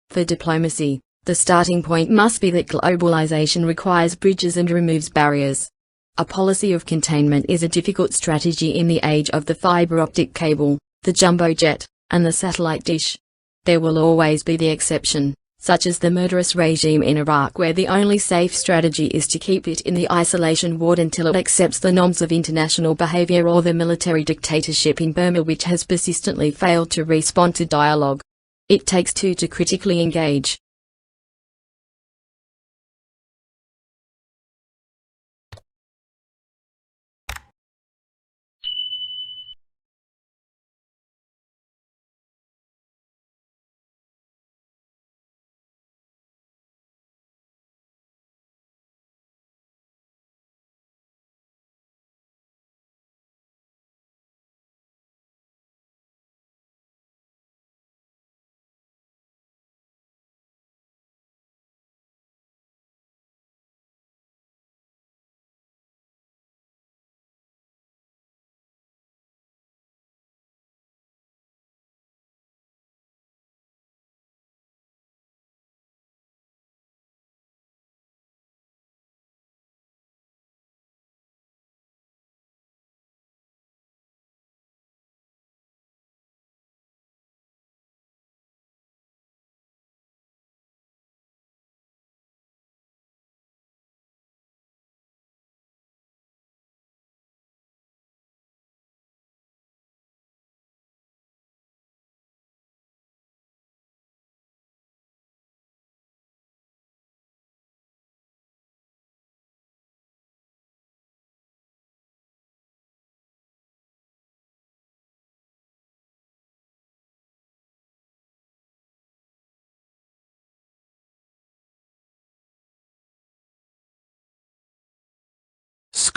For diplomacy, the starting point must be that globalization requires bridges and removes barriers. A policy of containment is a difficult strategy in the age of the fiber optic cable, the jumbo jet, and the satellite dish. There will always be the exception, such as the murderous regime in Iraq, where the only safe strategy is to keep it in the isolation ward until it accepts the norms of international behavior, or the military dictatorship in Burma, which has persistently failed to respond to dialogue. It takes two to critically engage.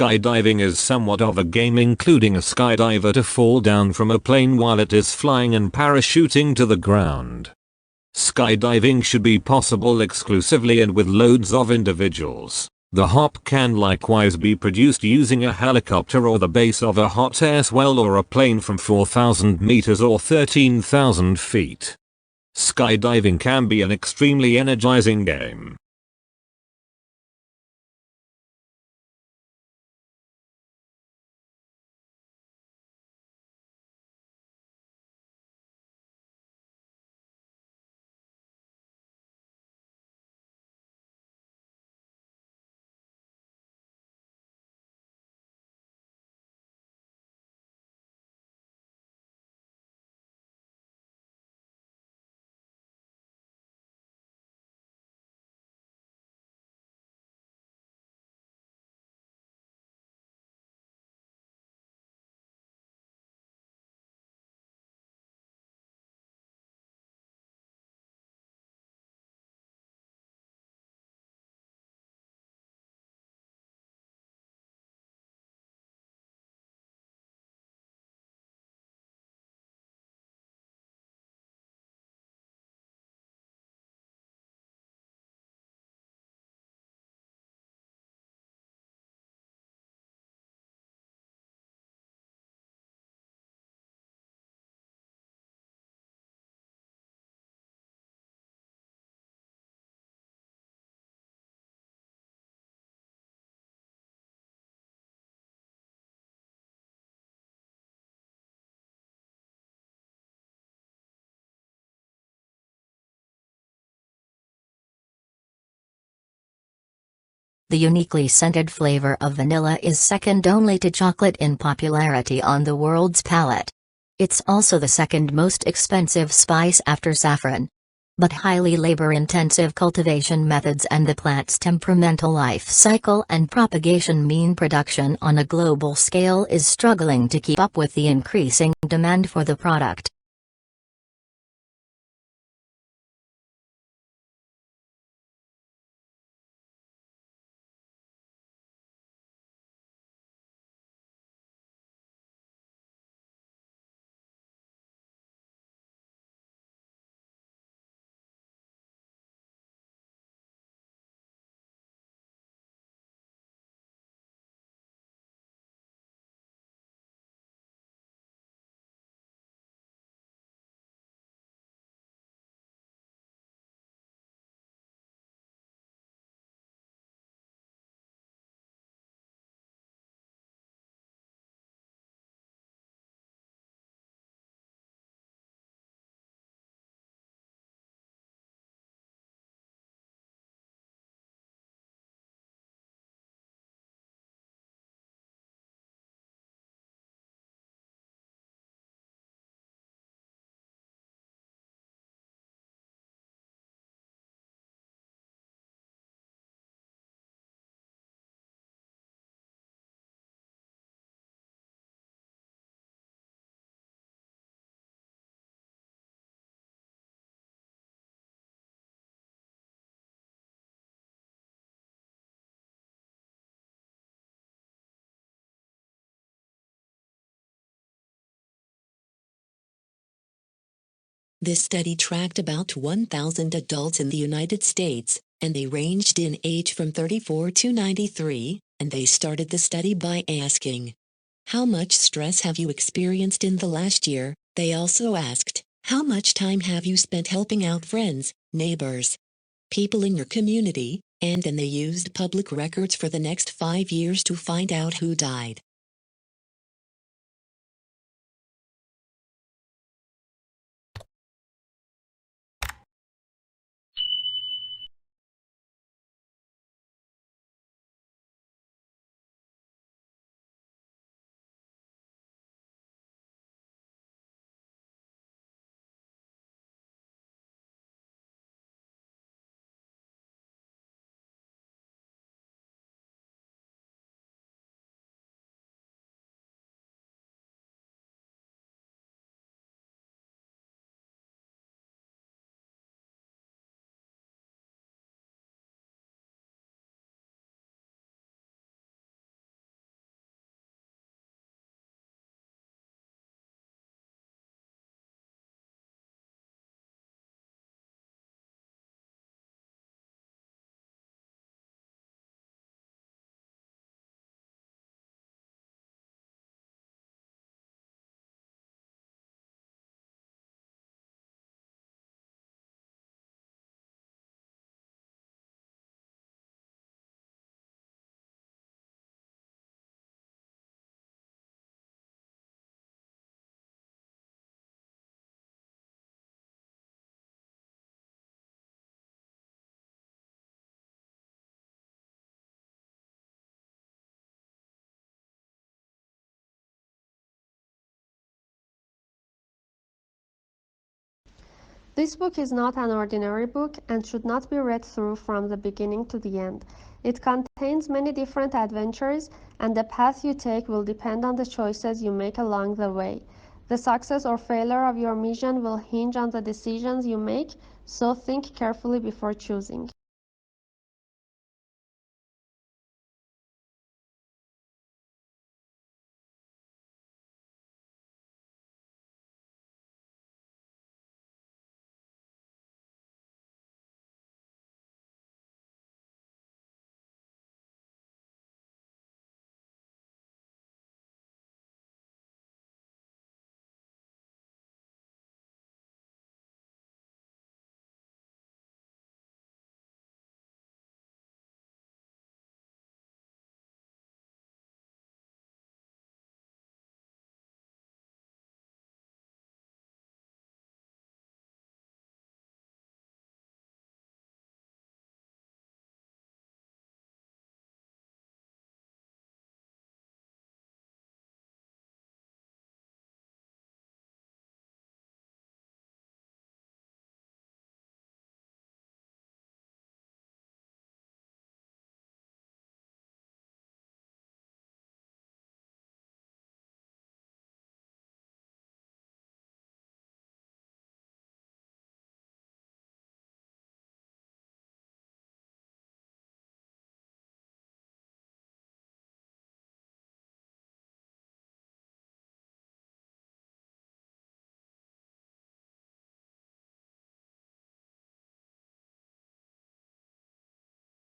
Skydiving is somewhat of a game, including a skydiver to fall down from a plane while it is flying and parachuting to the ground. Skydiving should be possible exclusively and with loads of individuals. The hop can likewise be produced using a helicopter or the base of a hot air swell or a plane from 4,000 meters or 13,000 feet. Skydiving can be an extremely energizing game. The uniquely scented flavor of vanilla is second only to chocolate in popularity on the world's palate. It's also the second most expensive spice after saffron. But highly labor-intensive cultivation methods and the plant's temperamental life cycle and propagation mean production on a global scale is struggling to keep up with the increasing demand for the product. This study tracked about 1,000 adults in the United States, and they ranged in age from 34 to 93, and they started the study by asking, "How much stress have you experienced in the last year?" They also asked, "How much time have you spent helping out friends, neighbors, people in your community?" And then they used public records for the next 5 years to find out who died. This book is not an ordinary book and should not be read through from the beginning to the end. It contains many different adventures, and the path you take will depend on the choices you make along the way. The success or failure of your mission will hinge on the decisions you make, so think carefully before choosing.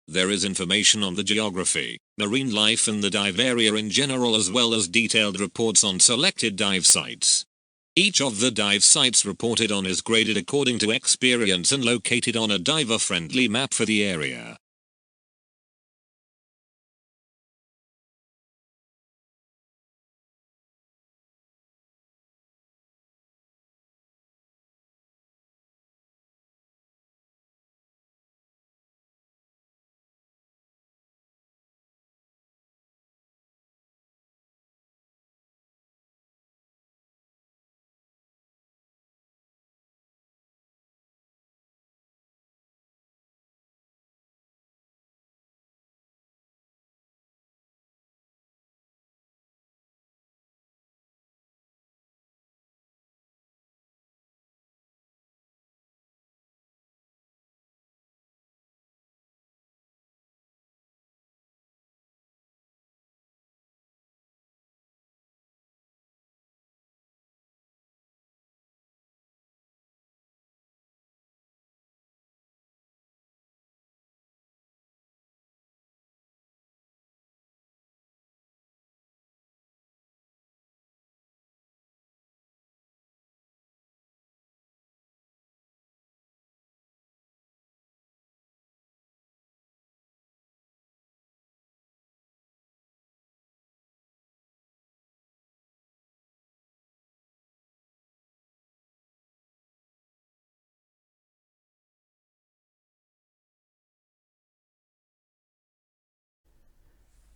There is information on the geography, marine life and the dive area in general, as well as detailed reports on selected dive sites. Each of the dive sites reported on is graded according to experience and located on a diver-friendly map for the area.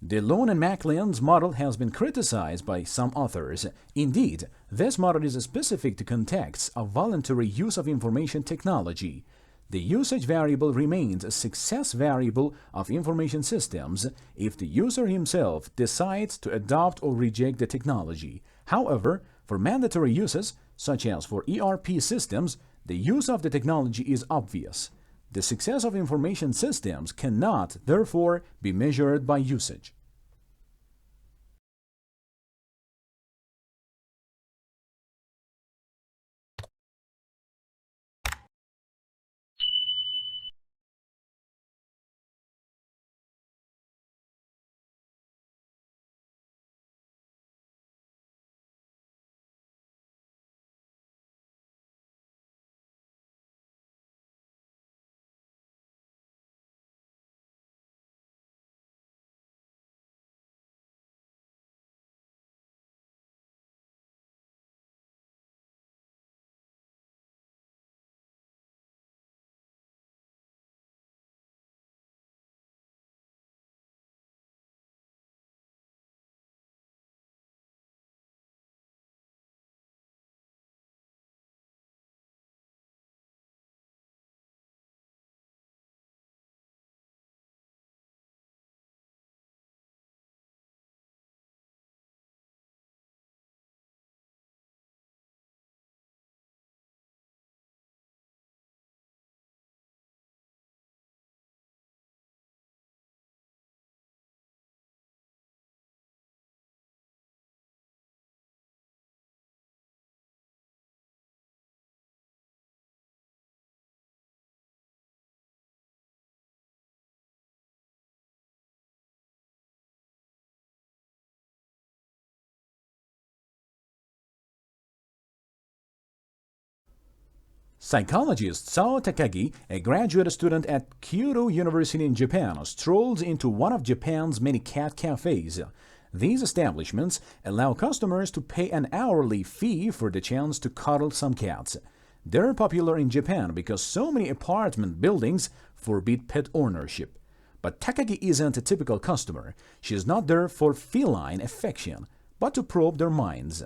The Lone and McLean's model has been criticized by some authors. Indeed, this model is specific to contexts of voluntary use of information technology. The usage variable remains a success variable of information systems if the user himself decides to adopt or reject the technology. However, for mandatory uses, such as for ERP systems, the use of the technology is obvious. The success of information systems cannot, therefore, be measured by usage. Psychologist Sao Takagi, a graduate student at Kyoto University in Japan, strolls into one of Japan's many cat cafes. These establishments allow customers to pay an hourly fee for the chance to cuddle some cats. They're popular in Japan because so many apartment buildings forbid pet ownership. But Takagi isn't a typical customer. She is not there for feline affection, but to probe their minds.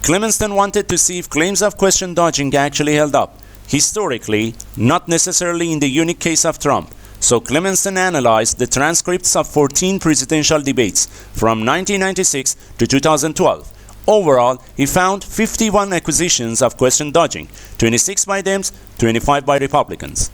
Clemenston wanted to see if claims of question dodging actually held up. Historically, not necessarily in the unique case of Trump. So Clemenston analyzed the transcripts of 14 presidential debates from 1996 to 2012. Overall, he found 51 accusations of question dodging, 26 by Dems, 25 by Republicans.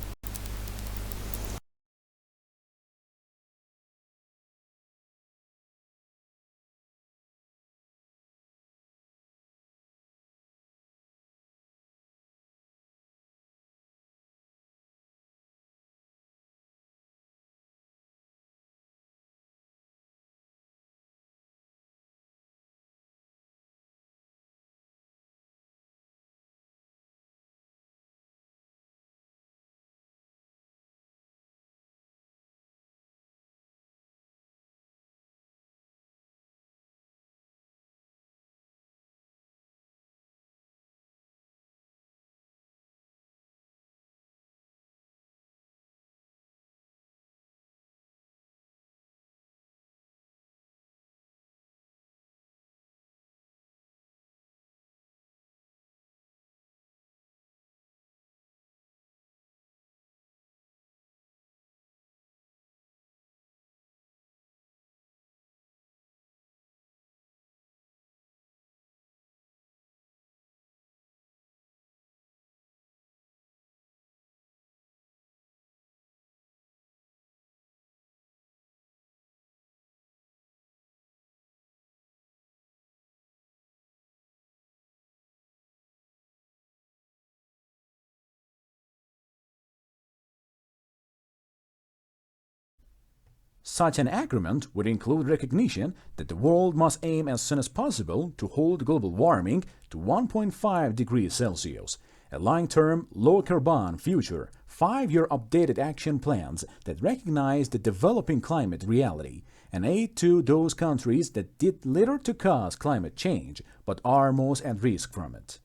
Such an agreement would include recognition that the world must aim as soon as possible to hold global warming to 1.5 degrees Celsius, a long-term, low-carbon future, 5-year updated action plans that recognize the developing climate reality, and aid to those countries that did little to cause climate change but are most at risk from it.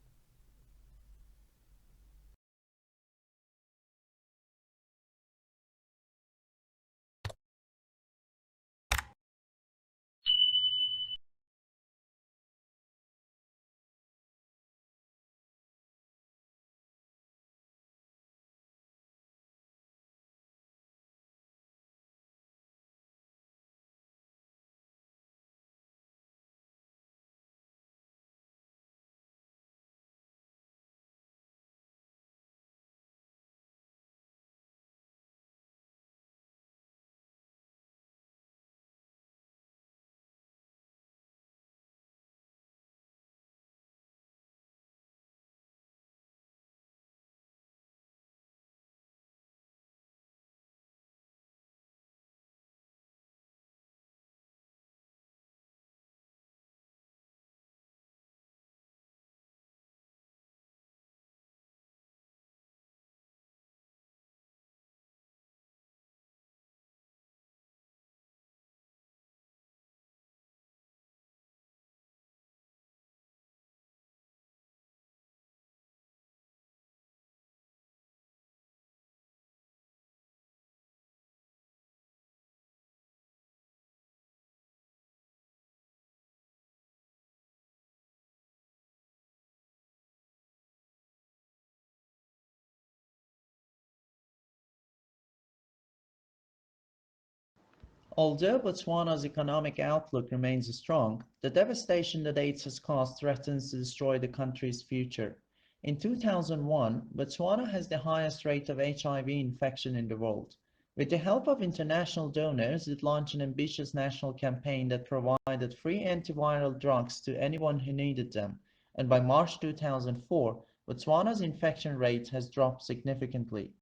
Although Botswana's economic outlook remains strong, the devastation that AIDS has caused threatens to destroy the country's future. In 2001, Botswana has the highest rate of HIV infection in the world. With the help of international donors, it launched an ambitious national campaign that provided free antiviral drugs to anyone who needed them, and by March 2004, Botswana's infection rate has dropped significantly.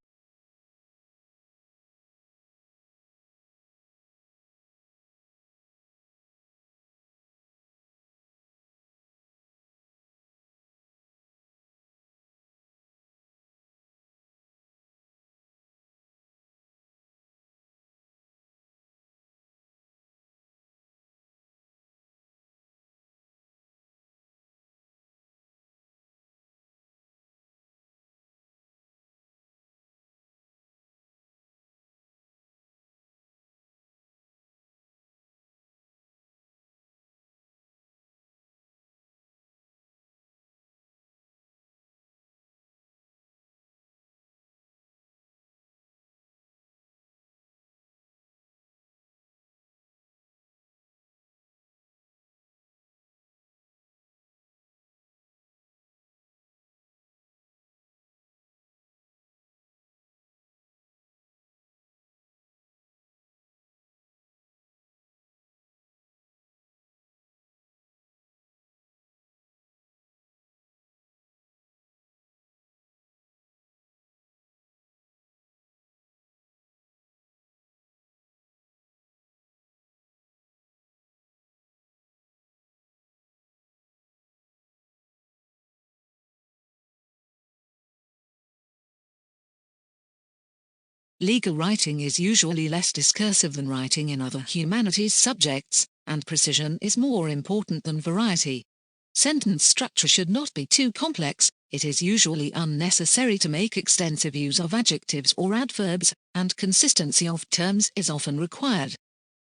Legal writing is usually less discursive than writing in other humanities subjects, and precision is more important than variety. Sentence structure should not be too complex, it is usually unnecessary to make extensive use of adjectives or adverbs, and consistency of terms is often required.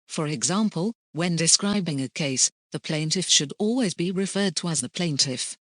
For example, when describing a case, the plaintiff should always be referred to as the plaintiff.